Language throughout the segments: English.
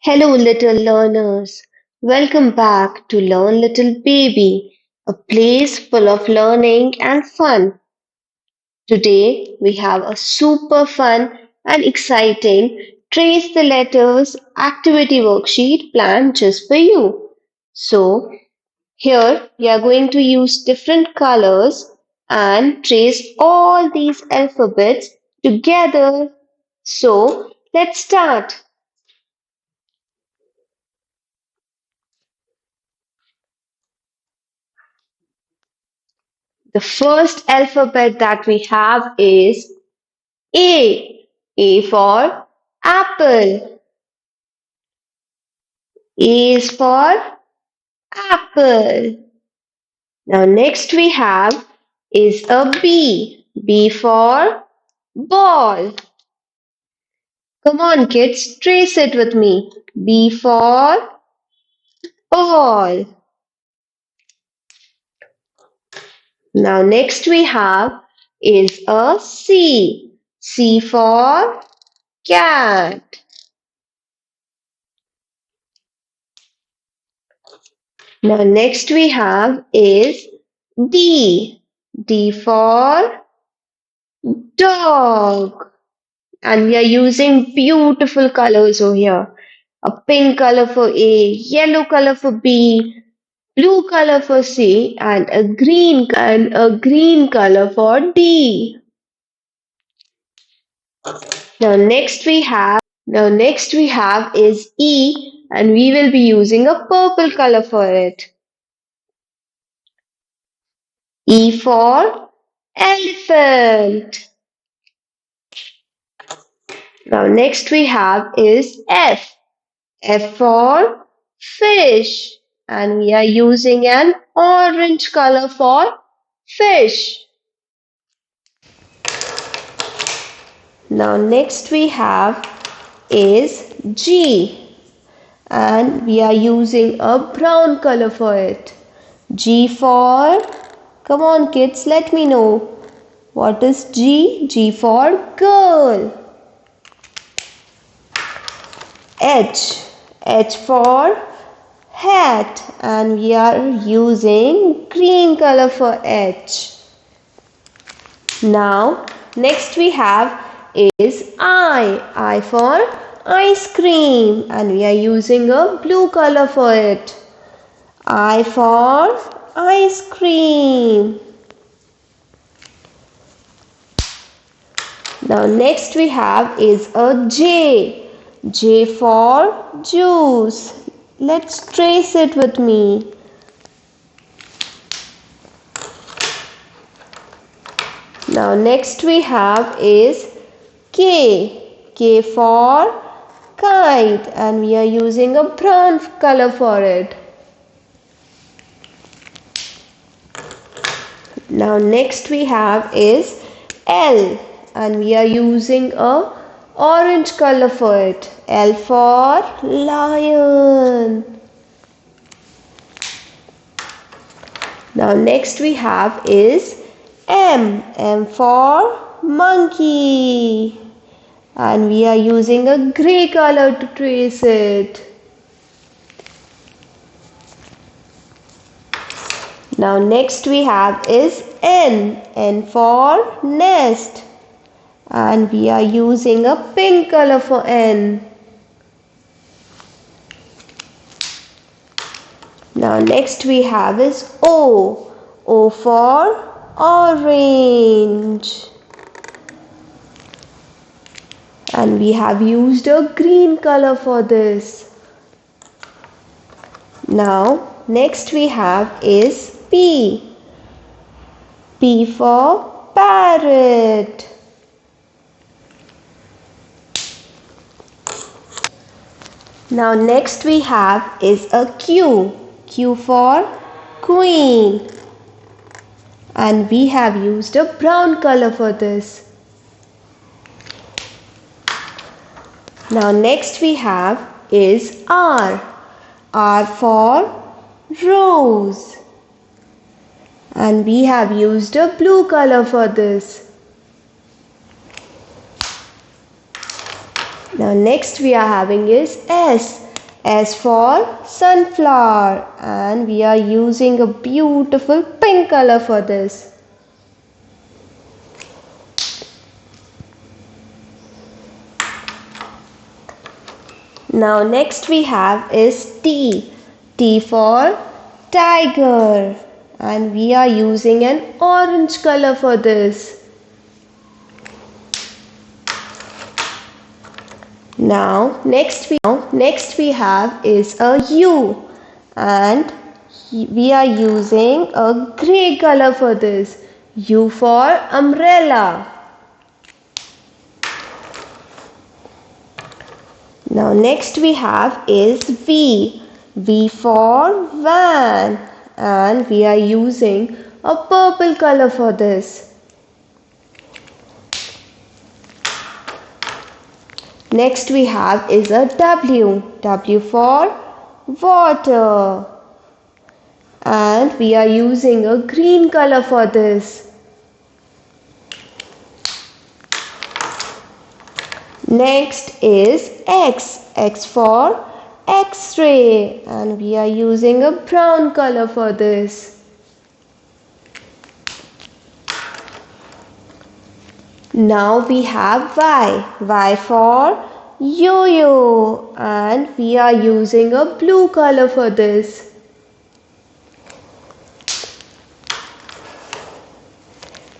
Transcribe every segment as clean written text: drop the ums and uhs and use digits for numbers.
Hello, little learners. Welcome back to Learn Little Baby, a place full of learning and fun. Today, we have a super fun and exciting Trace the Letters activity worksheet planned just for you. So, here we are going to use different colors and trace all these alphabets together. So, let's start. The first alphabet that we have is A. A for apple. A is for apple. Now next we have is a B. B for ball. Come on kids, trace it with me. B for ball. Now next we have is a C. C for cat. Now next we have is D. D for dog. And we are using beautiful colors over here. A pink color for A, yellow color for B, blue color for C, and a green color for D. Now next we have is E, and we will be using a purple color for it. E for elephant. Now next we have is F. F for fish. And we are using an orange color for fish. Now next we have is G. And we are using a brown color for it. G for, come on kids, let me know. What is G? G for girl. H. H for hat, and we are using green color for H. Now next we have is I for ice cream, and we are using a blue color for it. I for ice cream. Now next we have is a J. J for juice. Let's trace it with me. Now next we have is K. K for kite, and we are using a brown color for it. Now next we have is L, and we are using a orange color for it. L for lion. Now next we have is M. M for monkey. And we are using a gray color to trace it. Now next we have is N. N for nest. And we are using a pink color for N. Now next we have is O. O for orange. And we have used a green color for this. Now next we have is P. P for parrot. Now next we have is a Q. Q for queen. And we have used a brown color for this. Now next we have is R. R for rose. And we have used a blue color for this. Now next we are having is S. S for sunflower, and we are using a beautiful pink color for this. Now next we have is T. T for tiger, and we are using an orange color for this. Now next we have is a U, and we are using a grey color for this. U for umbrella. Now next we have is V. V for van, and we are using a purple color for this. Next we have is a W. W for water, and we are using a green color for this. Next is X. X for X-ray, and we are using a brown color for this. Now we have Y. Y for yo-yo, and we are using a blue color for this.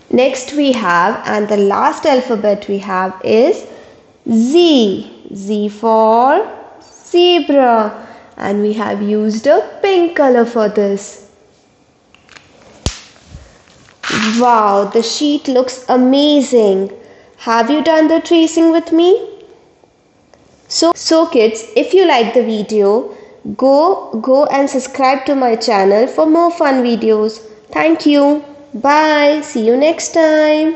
Next we have, and the last alphabet we have is Z. Z for zebra, and we have used a pink color for this. Wow, the sheet looks amazing. Have you done the tracing with me? So kids, if you like the video, go and subscribe to my channel for more fun videos. Thank you. Bye. See you next time.